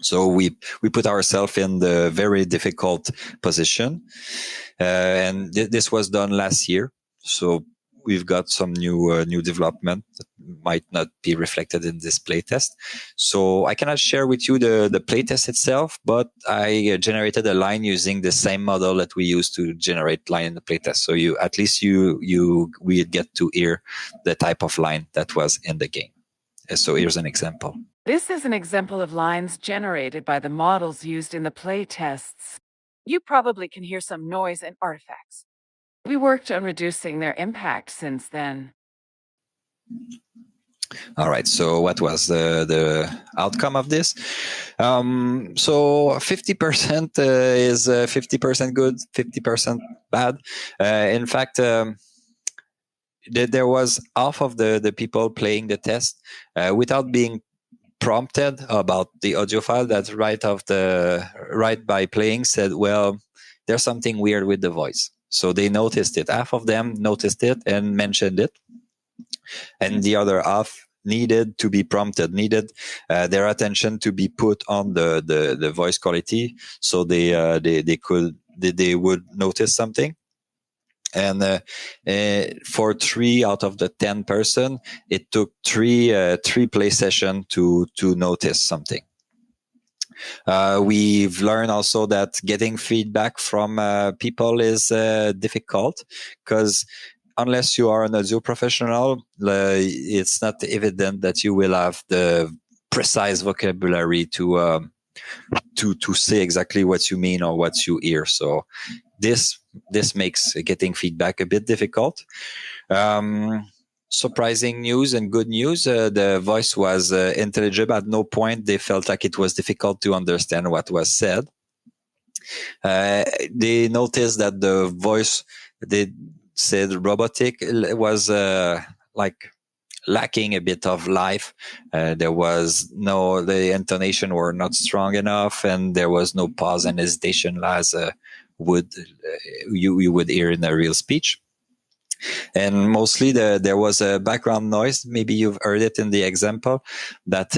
So we put ourselves in the very difficult position, and this was done last year. So we've got some new development that might not be reflected in this playtest. So I cannot share with you the playtest itself, but I generated a line using the same model that we used to generate line in the playtest. So we get to hear the type of line that was in the game. So here's an example. This is an example of lines generated by the models used in the playtests. You probably can hear some noise and artifacts. We worked on reducing their impact since then. All right. So what was the outcome of this? So 50% is 50% good, 50% bad. In fact, there was half of the people playing the test without being prompted about the audio file, that right by playing said, well, there's something weird with the voice. So they noticed it. Half of them noticed it and mentioned it. And the other half needed to be prompted, needed their attention to be put on the voice quality, so they would notice something. And for 3 out of the 10 person, it took three play session to notice something. We've learned also that getting feedback from people is difficult, because unless you are an audio professional, it's not evident that you will have the precise vocabulary to say exactly what you mean or what you hear. So this makes getting feedback a bit difficult. Surprising news and good news. The voice was intelligible. At no point they felt like it was difficult to understand what was said. They noticed that the voice, they said robotic, was like lacking a bit of life. The intonation were not strong enough, and there was no pause and hesitation as you would hear in a real speech. And mostly there was a background noise. Maybe you've heard it in the example that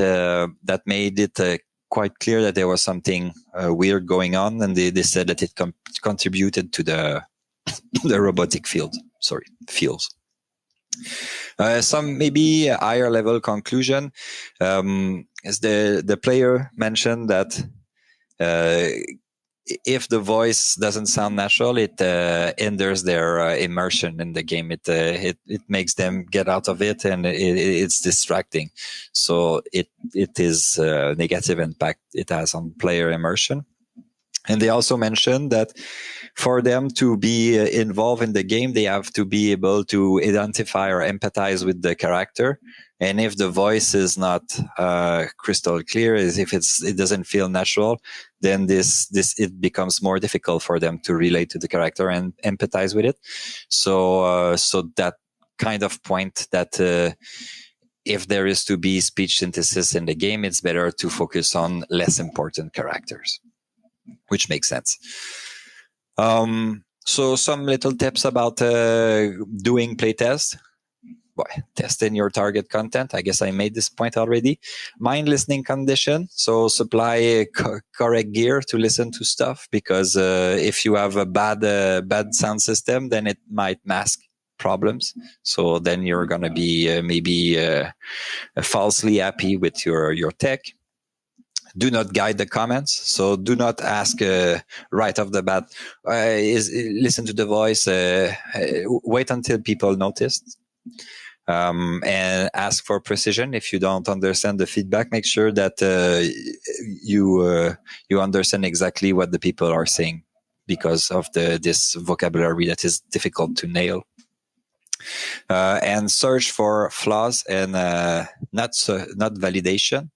made it quite clear that there was something weird going on, and they said that it contributed to the robotic fields. Some maybe higher level conclusion is the player mentioned that if the voice doesn't sound natural, it hinders their immersion in the game. It makes them get out of it, and it's distracting. So it is a negative impact it has on player immersion. And they also mentioned that for them to be involved in the game, they have to be able to identify or empathize with the character. And if the voice is not crystal clear, if it doesn't feel natural, then it becomes more difficult for them to relate to the character and empathize with it. So that kind of point that if there is to be speech synthesis in the game, it's better to focus on less important characters, which makes sense. So some little tips about doing playtest. Testing your target content. I guess I made this point already. Mind listening condition. So supply correct gear to listen to stuff, because if you have a bad sound system, then it might mask problems. So then you're going to be maybe falsely happy with your tech. Do not guide the comments. So do not ask right off the bat, listen to the voice, wait until people notice. And ask for precision. If you don't understand the feedback, make sure that you understand exactly what the people are saying, because of this vocabulary that is difficult to nail. And search for flaws and not validation,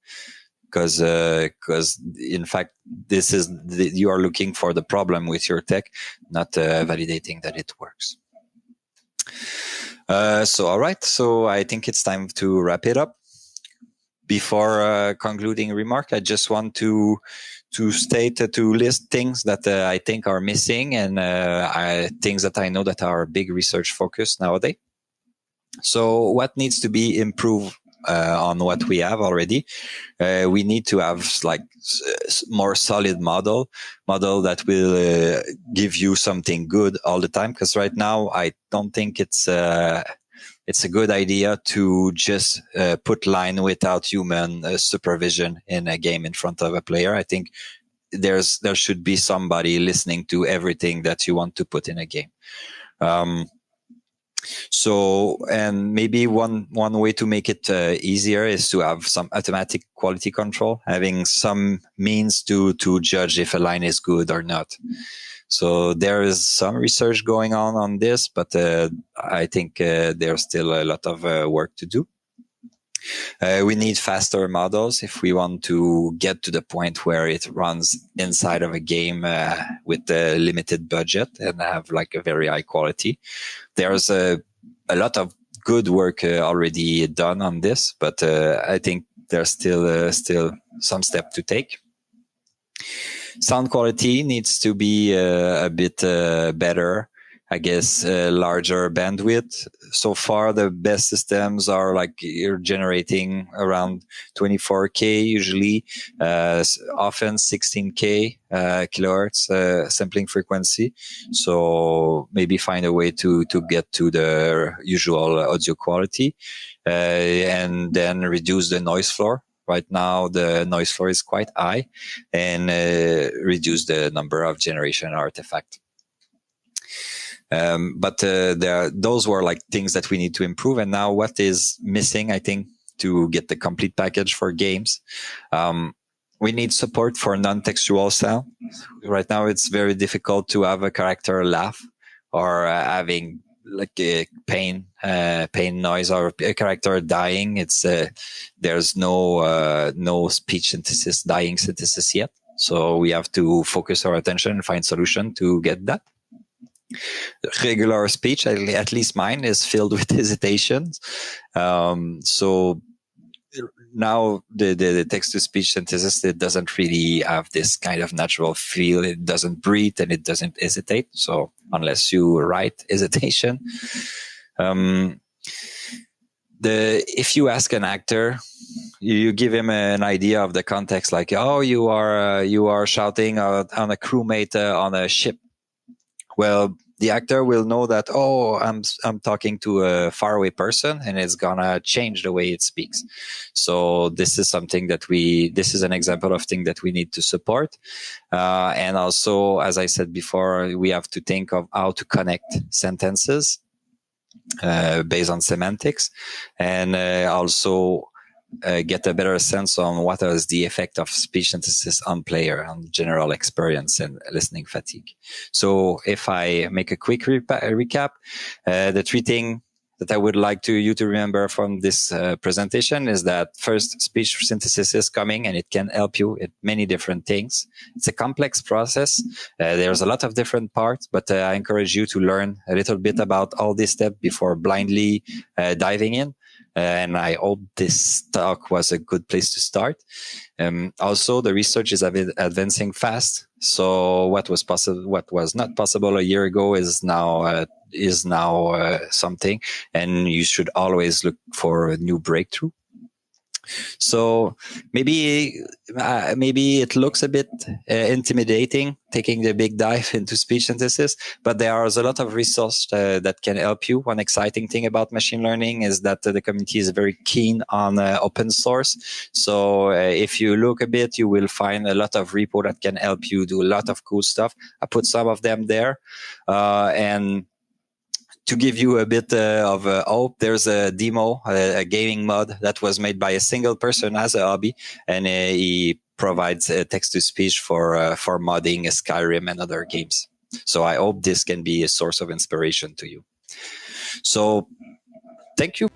because in fact you are looking for the problem with your tech, not validating that it works. All right. So I think it's time to wrap it up. Before concluding remark, I just want to list things that I think are missing, and things that I know that are big research focus nowadays. So what needs to be improved on what we have already? We need to have like more solid model that will give you something good all the time. Because right now, I don't think it's a good idea to just put line without human supervision in a game in front of a player. I think there should be somebody listening to everything that you want to put in a game. So, and maybe one way to make it easier is to have some automatic quality control, having some means to judge if a line is good or not. So there is some research going on this, but I think there's still a lot of work to do. We need faster models if we want to get to the point where it runs inside of a game with a limited budget and have like a very high quality. There's a lot of good work already done on this, but I think there's still some step to take. Sound quality needs to be a bit better. I guess larger bandwidth. So far, the best systems are like you're generating around 24K usually, often 16K kilohertz sampling frequency. So maybe find a way to get to the usual audio quality, and then reduce the noise floor. Right now, the noise floor is quite high, and reduce the number of generation artifacts. But those were like things that we need to improve. And now what is missing, I think, to get the complete package for games, we need support for non-textual sound. Right now, it's very difficult to have a character laugh or having like a pain noise or a character dying. It's there's no speech synthesis, dying synthesis yet. So we have to focus our attention and find solution to get that. Regular speech, at least mine, is filled with hesitations. So now the text-to-speech synthesis, it doesn't really have this kind of natural feel. It doesn't breathe and it doesn't hesitate. So unless you write hesitation, if you ask an actor, you give him an idea of the context, like, oh, you are shouting on a crewmate on a ship. Well, the actor will know that, oh, I'm talking to a faraway person, and it's gonna change the way it speaks. So this is something that this is an example of thing that we need to support. And also, as I said before, we have to think of how to connect sentences based on semantics, and also get a better sense on what is the effect of speech synthesis on player, on general experience and listening fatigue. So if I make a quick recap, the three things that I would like you to remember from this presentation is that first, speech synthesis is coming and it can help you at many different things. It's a complex process. There's a lot of different parts, but I encourage you to learn a little bit about all these steps before blindly diving in. and I hope this talk was a good place to start. Also, the research is advancing fast. So what was not possible a year ago is now something, and you should always look for a new breakthrough. So maybe it looks a bit intimidating taking the big dive into speech synthesis, but there is a lot of resource that can help you. One exciting thing about machine learning is that the community is very keen on open source. So if you look a bit, you will find a lot of repo that can help you do a lot of cool stuff. I put some of them there, and to give you a bit of hope, there's a demo, a gaming mod that was made by a single person as a hobby, and he provides text-to-speech for modding Skyrim and other games. So I hope this can be a source of inspiration to you. So thank you.